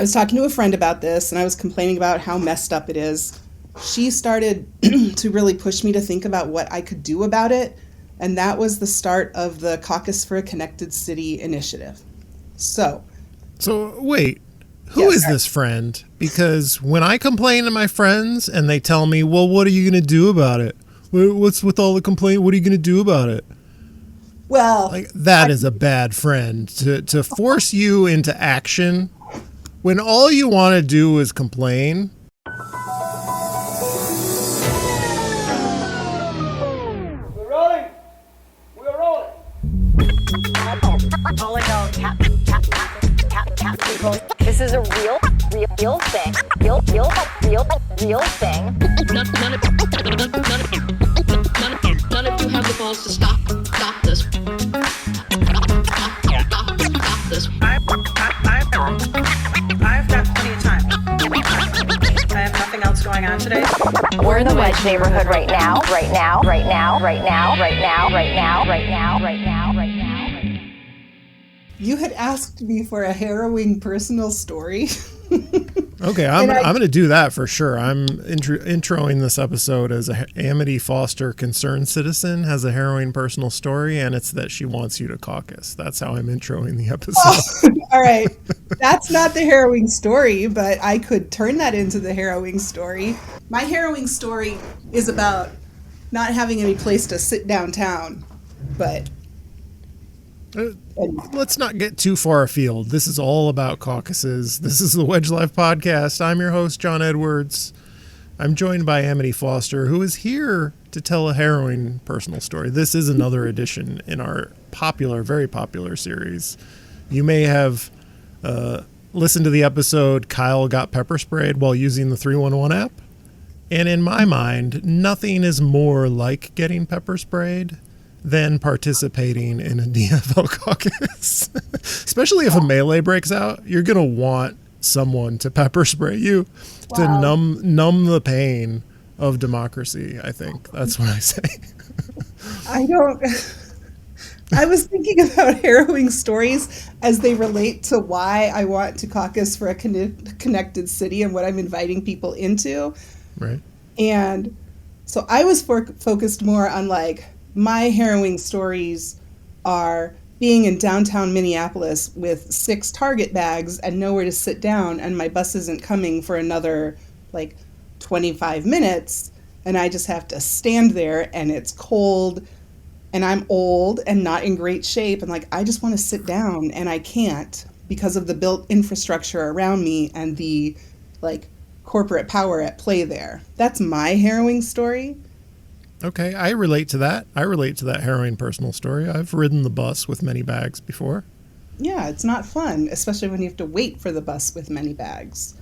I was talking to a friend about this, and I was complaining about how messed up it is. She started to really push me to think about what I could do about it, and that was the start of the Caucus for a Connected City initiative. So wait, who is this friend? Because when I complain to my friends and they tell me, well, what are you going to do about it? What's with all the complaint? What are you going to do about it? Well, that is a bad friend to force you into action when all you want to do is complain. We're rolling. Calling out cat people. This is a real thing. Real thing. None of you have the balls to stop this. Stop this. I've got plenty of time. I have nothing else going on today. We're in the Wedge neighborhood right now. you had asked me for a harrowing personal story. Okay, I'm going to do that for sure. I'm introing this episode as a Amity Foster concerned citizen has a harrowing personal story, and it's that she wants you to caucus. That's how I'm introing the episode. All right. That's not the harrowing story, but I could turn that into the harrowing story. My harrowing story is about not having any place to sit downtown, but... Let's not get too far afield. This is all about caucuses. This is the Wedge Life podcast. I'm your host, John Edwards. I'm joined by Amity Foster, who is here to tell a harrowing personal story. This is another edition in our very popular series. You may have listened to the episode Kyle got pepper sprayed while using the 311 app. And in my mind, nothing is more like getting pepper sprayed than participating in a DFL caucus. Especially if a melee breaks out, you're going to want someone to pepper spray you to numb the pain of democracy, I think. That's what I say. I was thinking about harrowing stories as they relate to why I want to caucus for a connected city and what I'm inviting people into. Right. And so I was focused more on my harrowing stories are being in downtown Minneapolis with 6 Target bags and nowhere to sit down, and my bus isn't coming for another 25 minutes, and I just have to stand there, and it's cold, and I'm old and not in great shape, and I just want to sit down, and I can't because of the built infrastructure around me and the corporate power at play there. That's my harrowing story. Okay, I relate to that. I relate to that harrowing personal story. I've ridden the bus with many bags before. Yeah, it's not fun, especially when you have to wait for the bus with many bags.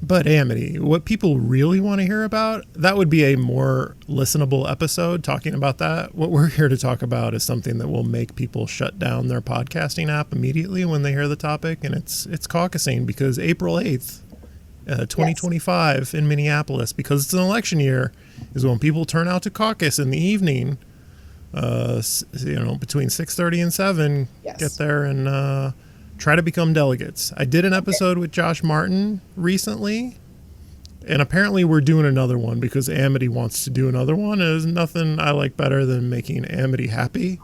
But Amity, what people really want to hear about, that would be a more listenable episode talking about that. What we're here to talk about is something that will make people shut down their podcasting app immediately when they hear the topic, and it's caucusing, because April 8th, 2025 in Minneapolis, because it's an election year, is when people turn out to caucus in the evening, between 6:30 and 7, get there and try to become delegates. I did an episode with Josh Martin recently, and apparently we're doing another one because Amity wants to do another one. There's nothing I like better than making Amity happy.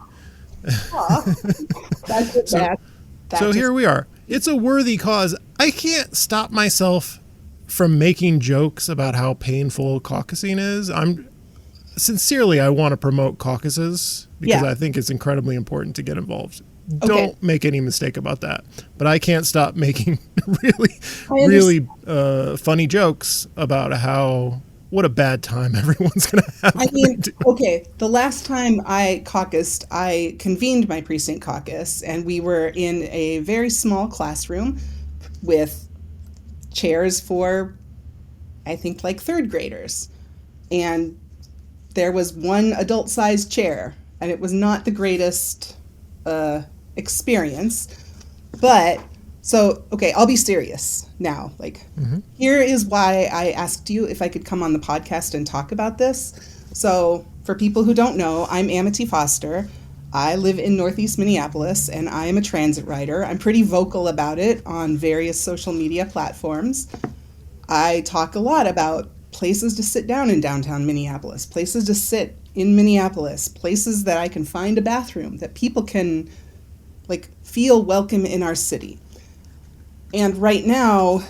So here we are. It's a worthy cause. I can't stop myself from making jokes about how painful caucusing is. I want to promote caucuses because I think it's incredibly important to get involved. Okay. Don't make any mistake about that. But I can't stop making really funny jokes about what a bad time everyone's going to have. The last time I caucused, I convened my precinct caucus, and we were in a very small classroom with chairs for, I think, 3rd graders. And there was one adult-sized chair, and it was not the greatest experience. But, I'll be serious now. Here is why I asked you if I could come on the podcast and talk about this. So, for people who don't know, I'm Amity Foster. I live in Northeast Minneapolis, and I am a transit rider. I'm pretty vocal about it on various social media platforms. I talk a lot about places to sit down in downtown Minneapolis, places to sit in Minneapolis, places that I can find a bathroom, that people can feel welcome in our city. And right now,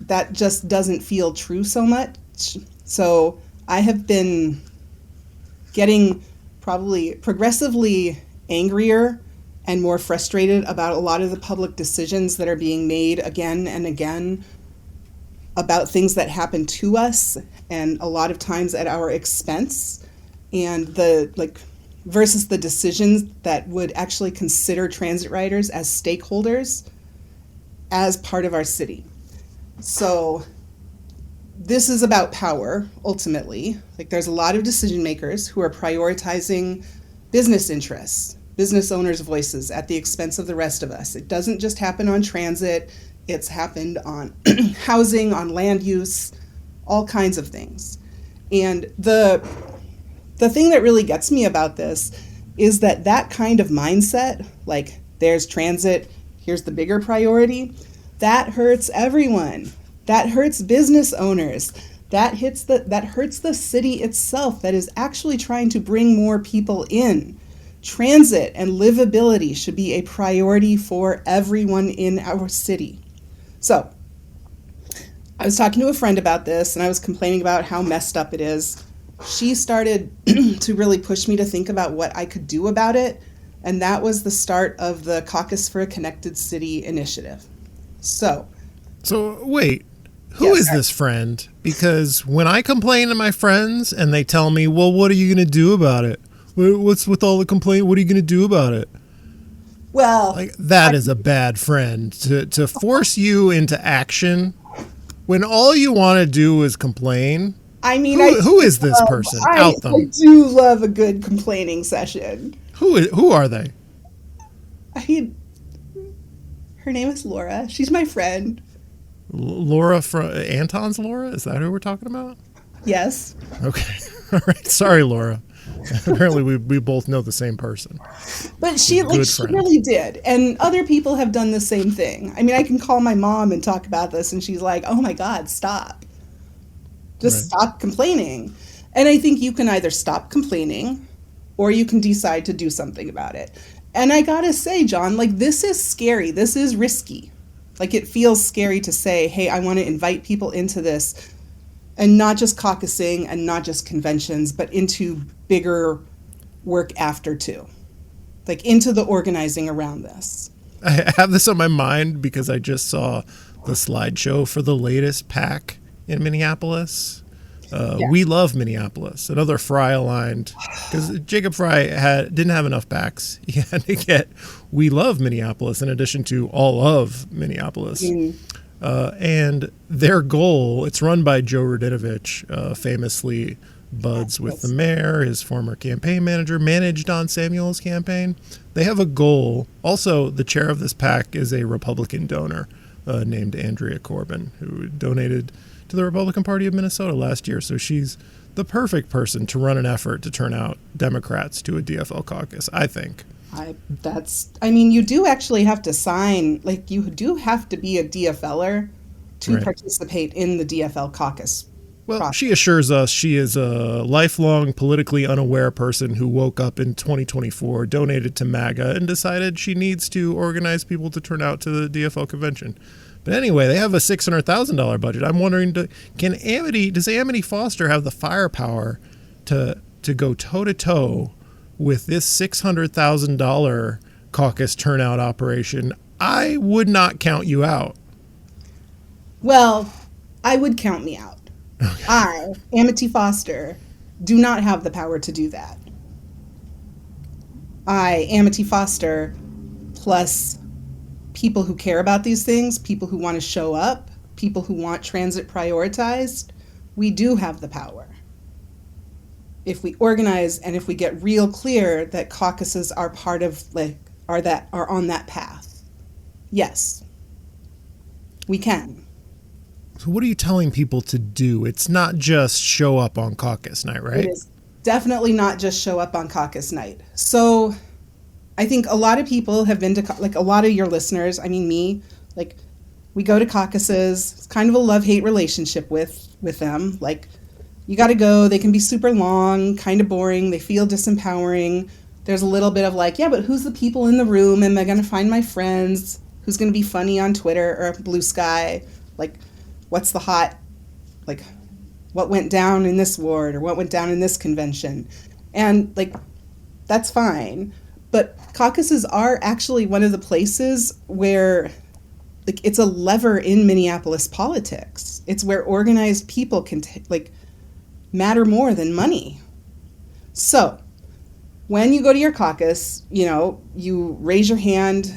that just doesn't feel true so much. So I have been getting probably progressively angrier and more frustrated about a lot of the public decisions that are being made again and again about things that happen to us, and a lot of times at our expense, and versus the decisions that would actually consider transit riders as stakeholders as part of our city. So this is about power, ultimately. There's a lot of decision makers who are prioritizing business interests, business owners' voices at the expense of the rest of us. It doesn't just happen on transit. It's happened on housing, on land use, all kinds of things. And the thing that really gets me about this is that kind of mindset, there's transit, here's the bigger priority, that hurts everyone. That hurts business owners. That hurts the city itself that is actually trying to bring more people in. Transit and livability should be a priority for everyone in our city. So, I was talking to a friend about this, and I was complaining about how messed up it is. She started to really push me to think about what I could do about it, and that was the start of the Caucus for a Connected City initiative. So wait, who is this friend? Because when I complain to my friends and they tell me, well, what are you going to do about it? What's with all the complaint? What are you going to do about it? Well, that is a bad friend to force you into action when all you want to do is complain. I mean, who is this person? Out them. I do love a good complaining session. Who are they? Her name is Laura. She's my friend. Laura from Anton's Laura? Is that who we're talking about? Yes. Okay. All right. Sorry, Laura. Apparently we both know the same person. But she really did. And other people have done the same thing. I mean, I can call my mom and talk about this, and she's like, oh my God, stop. Just stop complaining. And I think you can either stop complaining or you can decide to do something about it. And I gotta say, John, this is scary. This is risky. It feels scary to say, hey, I want to invite people into this, and not just caucusing and not just conventions, but into bigger work after too. Into the organizing around this. I have this on my mind because I just saw the slideshow for the latest PAC in Minneapolis. We love Minneapolis. Another Fry-aligned, because Jacob Fry didn't have enough backs. He had to get We Love Minneapolis in addition to All of Minneapolis. And their goal, it's run by Joe Radinovich, famously buds with the mayor, his former campaign manager, managed Don Samuel's campaign. They have a goal. Also, the chair of this PAC is a Republican donor named Andrea Corbin, who donated to the Republican Party of Minnesota last year. So she's the perfect person to run an effort to turn out Democrats to a DFL caucus, I think. You do actually have to sign, you do have to be a DFLer to participate in the DFL caucus. Well, she assures us she is a lifelong politically unaware person who woke up in 2024, donated to MAGA, and decided she needs to organize people to turn out to the DFL convention. But anyway, they have a $600,000 budget. I'm wondering, does Amity Foster have the firepower to go toe-to-toe with this $600,000 caucus turnout operation? I would not count you out. Well, I would count me out. Okay. I, Amity Foster, do not have the power to do that. I, Amity Foster, plus people who care about these things, people who want to show up, people who want transit prioritized, we do have the power. If we organize and if we get real clear that caucuses are part of, are on that path, yes, we can. So what are you telling people to do? It's not just show up on caucus night, right? It is definitely not just show up on caucus night. So I think a lot of people have been to, like a lot of your listeners, I mean me, like we go to caucuses. It's kind of a love-hate relationship with them. Like you got to go. They can be super long, kind of boring. They feel disempowering. There's a little bit of like, yeah, but who's the people in the room? Am I going to find my friends? Who's going to be funny on Twitter or Blue Sky? Like, what's the hot, like, what went down in this ward or what went down in this convention? And like, that's fine. But caucuses are actually one of the places where, like, it's a lever in Minneapolis politics. It's where organized people can, matter more than money. So when you go to your caucus, you raise your hand.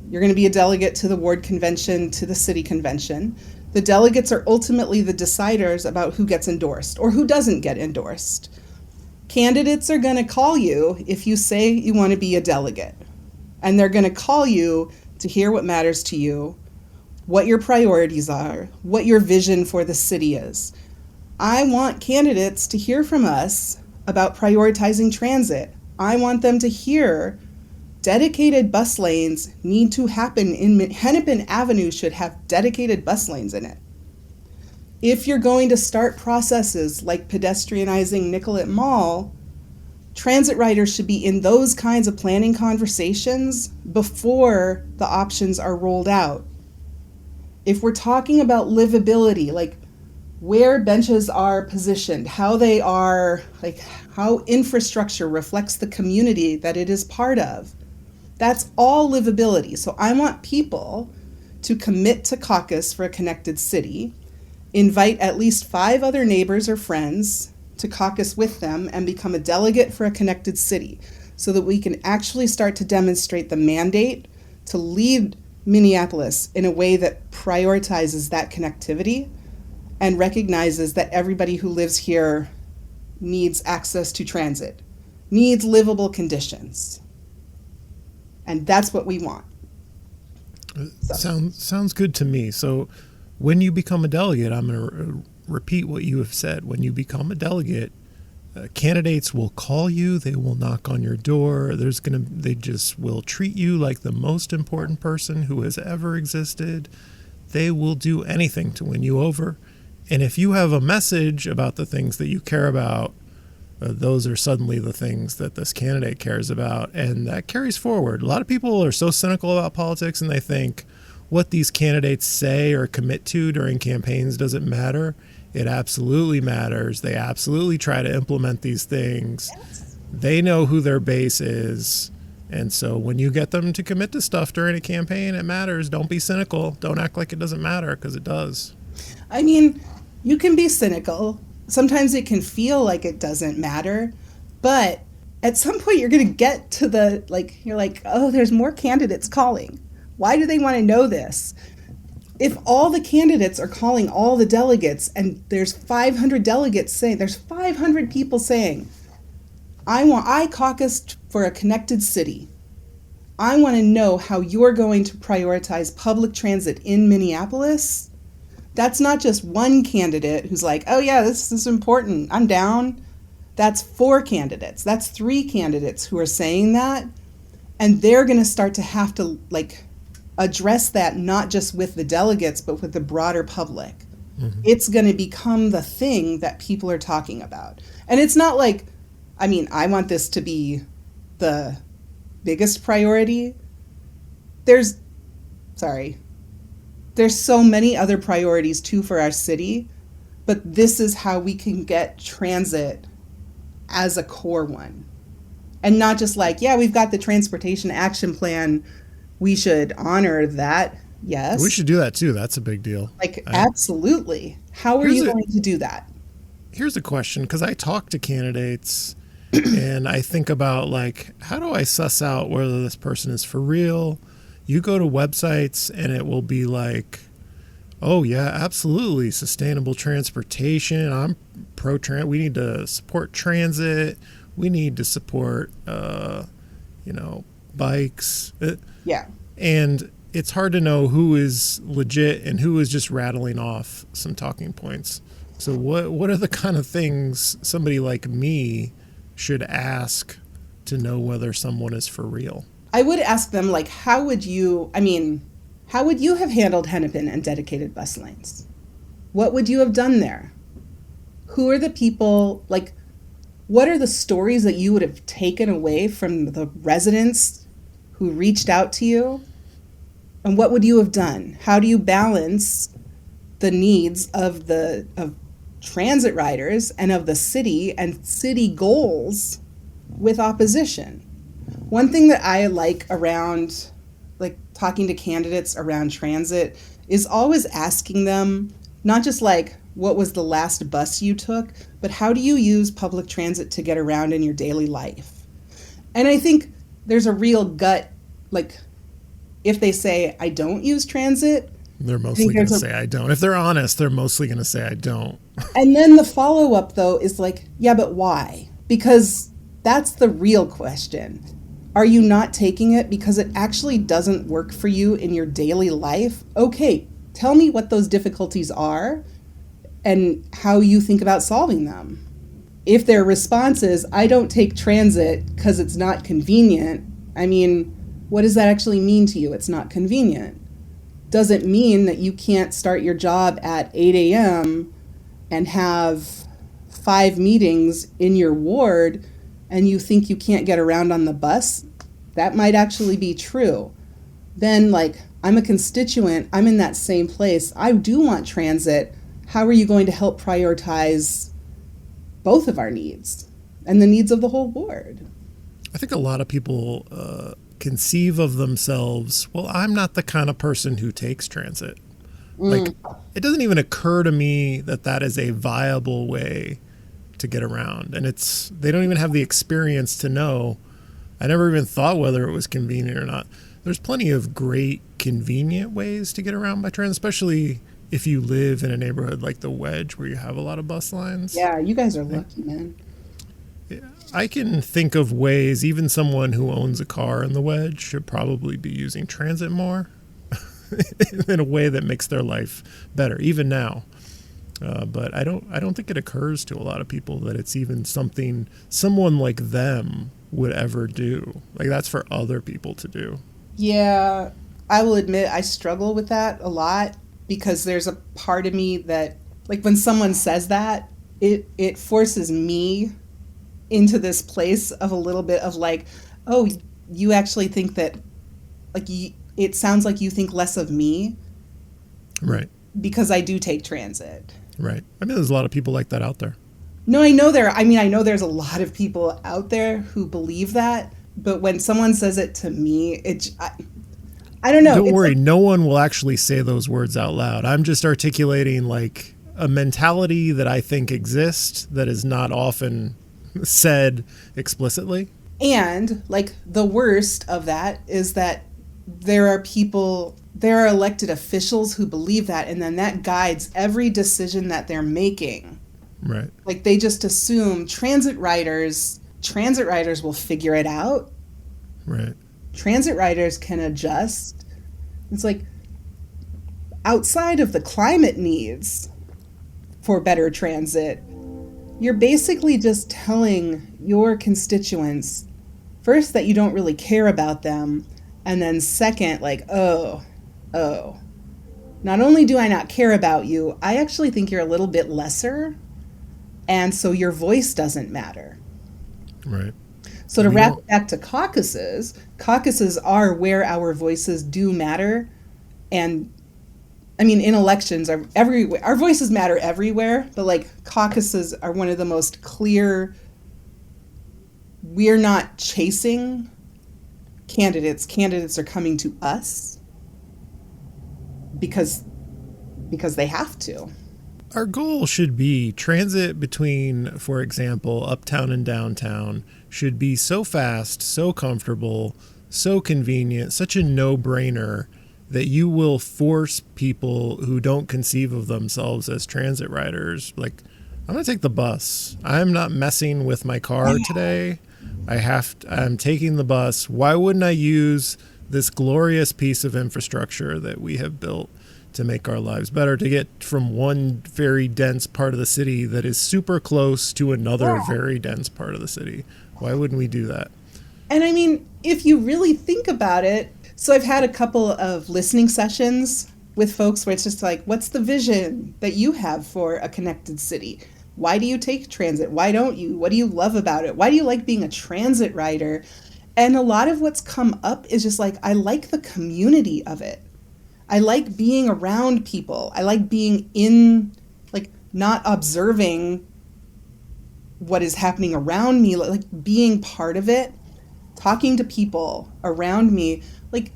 You're going to be a delegate to the ward convention, to the city convention. The delegates are ultimately the deciders about who gets endorsed or who doesn't get endorsed. Candidates are going to call you if you say you want to be a delegate. And they're going to call you to hear what matters to you, what your priorities are, what your vision for the city is. I want candidates to hear from us about prioritizing transit. I want them to hear dedicated bus lanes need to happen in Hennepin Avenue should have dedicated bus lanes in it. If you're going to start processes like pedestrianizing Nicollet Mall, transit riders should be in those kinds of planning conversations before the options are rolled out. If we're talking about livability, like where benches are positioned, how they are, like how infrastructure reflects the community that it is part of, that's all livability. So I want people to commit to caucus for a connected city, invite at least 5 other neighbors or friends to caucus with them and become a delegate for a connected city so that we can actually start to demonstrate the mandate to lead Minneapolis in a way that prioritizes that connectivity and recognizes that everybody who lives here needs access to transit, needs livable conditions. And that's what we want. Sounds good to me. So when you become a delegate, I'm going to repeat what you have said. When you become a delegate, candidates will call you. They will knock on your door. They just will treat you like the most important person who has ever existed. They will do anything to win you over. And if you have a message about the things that you care about, those are suddenly the things that this candidate cares about, and that carries forward. A lot of people are so cynical about politics, and they think what these candidates say or commit to during campaigns doesn't matter. It absolutely matters. They absolutely try to implement these things. They know who their base is. And so when you get them to commit to stuff during a campaign, it matters. Don't be cynical. Don't act like it doesn't matter, because it does. I mean, you can be cynical. Sometimes it can feel like it doesn't matter, but at some point you're going to get to you're like, oh, there's more candidates calling. Why do they want to know this? If all the candidates are calling all the delegates and there's 500 delegates saying, there's 500 people saying, I caucused for a connected city. I want to know how you're going to prioritize public transit in Minneapolis. That's not just one candidate who's like, oh yeah, this is important, I'm down. That's 4 candidates. That's 3 candidates who are saying that. And they're going to start to have to address that not just with the delegates, but with the broader public. Mm-hmm. It's going to become the thing that people are talking about. And it's not like, I want this to be the biggest priority. There's so many other priorities too for our city, but this is how we can get transit as a core one. And not just we've got the transportation action plan. We should honor that. Yes. We should do that too. That's a big deal. Absolutely. How are you going to do that? Here's a question, because I talk to candidates and I think about how do I suss out whether this person is for real? You go to websites and it will be oh yeah, absolutely, sustainable transportation. I'm pro-trans. We need to support transit. We need to support, bikes. Yeah. And it's hard to know who is legit and who is just rattling off some talking points. So what are the kind of things somebody like me should ask to know whether someone is for real? I would ask them, like, how would you have handled Hennepin and dedicated bus lanes? What would you have done there? Who are the people, like, what are the stories that you would have taken away from the residents who reached out to you? And what would you have done? How do you balance the needs of transit riders and of the city and city goals with opposition? One thing that I like around, like, talking to candidates around transit is always asking them, not just like, what was the last bus you took, but how do you use public transit to get around in your daily life? And I think there's a real gut, like, if they say, I don't use transit, they're mostly going to say, I don't. If they're honest, they're mostly going to say, I don't. And then the follow-up, though, is like, yeah, but why? Because that's the real question. Are you not taking it because it actually doesn't work for you in your daily life? Okay, tell me what those difficulties are and how you think about solving them. If their response is, I don't take transit because it's not convenient, I mean, what does that actually mean to you? It's not convenient. Does it mean that you can't start your job at 8 a.m. and have 5 meetings in your ward and you think you can't get around on the bus? That might actually be true. Then, like, I'm a constituent, I'm in that same place, I do want transit. How are you going to help prioritize both of our needs and the needs of the whole ward? I think a lot of people conceive of themselves, well, I'm not the kind of person who takes transit. Like, it doesn't even occur to me that that is a viable way to get around. And they don't even have the experience to know. I never even thought whether it was convenient or not. There's plenty of great convenient ways to get around by transit, especially if you live in a neighborhood like the Wedge where you have a lot of bus lines. Yeah, you guys are lucky, man. I can think of ways, even someone who owns a car in the Wedge should probably be using transit more in a way that makes their life better, even now. But I don't think it occurs to a lot of people that it's even something someone like them would ever do. Like, that's for other people to do. Yeah, I will admit I struggle with that a lot because there's a part of me that, like, when someone says that, it forces me into this place of a little bit of like, oh, you actually think that, like, it sounds like you think less of me. Right. Because I do take transit. Right. I mean, there's a lot of people like that out there. No, I know there's a lot of people out there who believe that, but when someone says it to me, I don't know. Don't worry, no one will actually say those words out loud. I'm just articulating, like, a mentality that I think exists that is not often said explicitly. And, like, the worst of that is that there are elected officials who believe that, and then that guides every decision that they're making. Right. Like, they just assume transit riders will figure it out. Right. Transit riders can adjust. It's like, outside of the climate needs for better transit, you're basically just telling your constituents, first, that you don't really care about them, and then second, like, oh, not only do I not care about you, I actually think you're a little bit lesser, and so your voice doesn't matter. Right. So to wrap it back to caucuses are where our voices do matter. And I mean, in elections, our voices matter everywhere, but, like, caucuses are one of the most clear. We're not chasing candidates. Candidates are coming to us because they have to. Our goal should be transit between, for example, uptown and downtown should be so fast, so comfortable, so convenient, such a no-brainer that you will force people who don't conceive of themselves as transit riders, like, I'm going to take the bus. I'm not messing with my car today. I'm taking the bus. Why wouldn't I use this glorious piece of infrastructure that we have built to make our lives better, to get from one very dense part of the city that is super close to another very dense part of the city. Why wouldn't we do that? And I mean, if you really think about it, so I've had a couple of listening sessions with folks where it's just like, what's the vision that you have for a connected city? Why do you take transit? Why don't you? What do you love about it? Why do you like being a transit rider? And a lot of what's come up is just like, I like the community of it. I like being around people. I like being in, like, not observing what is happening around me, like being part of it, talking to people around me. Like,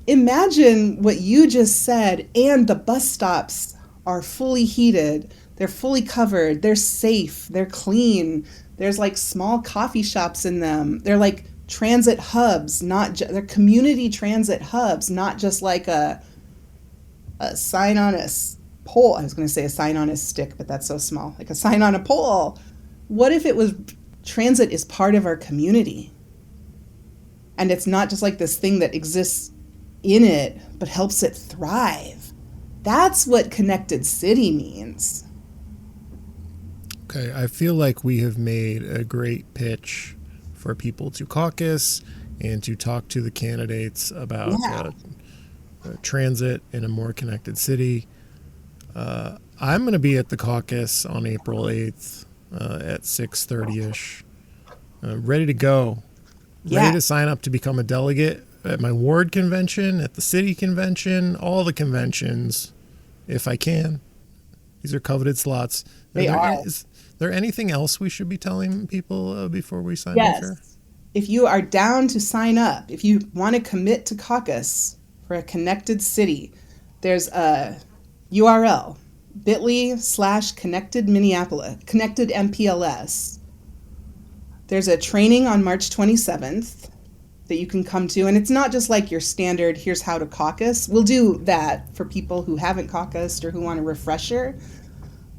imagine what you just said, and the bus stops are fully heated, they're fully covered, they're safe, they're clean, there's like small coffee shops in them, they're like transit hubs, they're community transit hubs, not just like a sign on a pole. I was going to say a sign on a stick, but that's so small, like a sign on a pole. What if it was transit is part of our community? And it's not just like this thing that exists in it, but helps it thrive. That's what connected city means. Okay, I feel like we have made a great pitch for people to caucus and to talk to the candidates about transit in a more connected city. I'm going to be at the caucus on April 8th at 6:30ish, ready to go, ready to sign up to become a delegate at my ward convention, at the city convention, all the conventions, if I can. These are coveted slots. Is there anything else we should be telling people before we sign up here? If you are down to sign up, if you want to commit to caucus for a connected city, there's a URL, bit.ly/connected Minneapolis, connected MPLS. There's a training on March 27th that you can come to. And it's not just like your standard, here's how to caucus. We'll do that for people who haven't caucused or who want a refresher.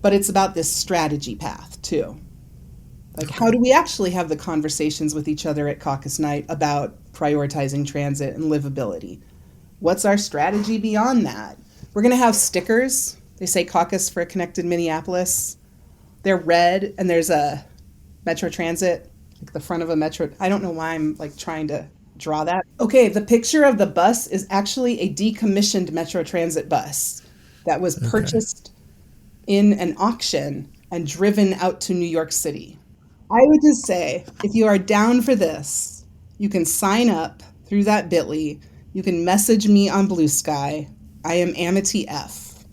But it's about this strategy path, too. Like, how do we actually have the conversations with each other at caucus night about prioritizing transit and livability? What's our strategy beyond that? We're going to have stickers. They say caucus for a connected Minneapolis. They're red, and there's a Metro Transit, like the front of a Metro. I don't know why I'm like trying to draw that. Okay, the picture of the bus is actually a decommissioned Metro Transit bus that was purchased in an auction and driven out to New York City. I would just say, if you are down for this, you can sign up through that bit.ly. You can message me on Blue Sky. I am Amity F.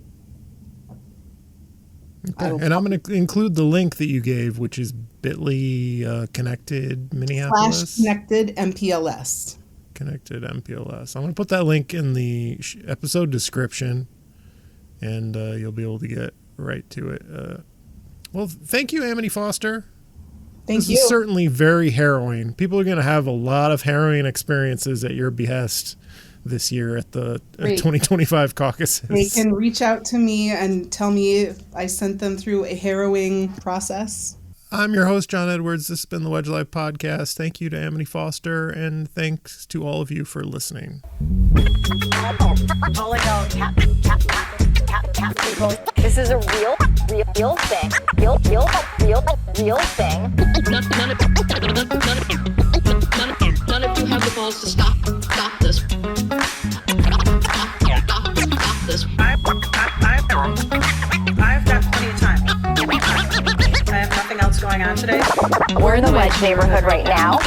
Okay. And I'm going to include the link that you gave, which is bit.ly connected Minneapolis. /connected MPLS. Connected MPLS. I'm going to put that link in the episode description, and you'll be able to get right to it. Well, thank you, Amity Foster. This is certainly very harrowing. People are going to have a lot of harrowing experiences at your behest this year at the 2025 caucuses. They can reach out to me and tell me if I sent them through a harrowing process. I'm your host, John Edwards. This has been the Wedge Life Podcast. Thank you to Amity Foster, and thanks to all of you for listening. This is a real thing. Real thing. None of you have the balls to stop this. Stop this. I've got plenty of time. I have nothing else going on today. We're in the Wedge neighborhood right now.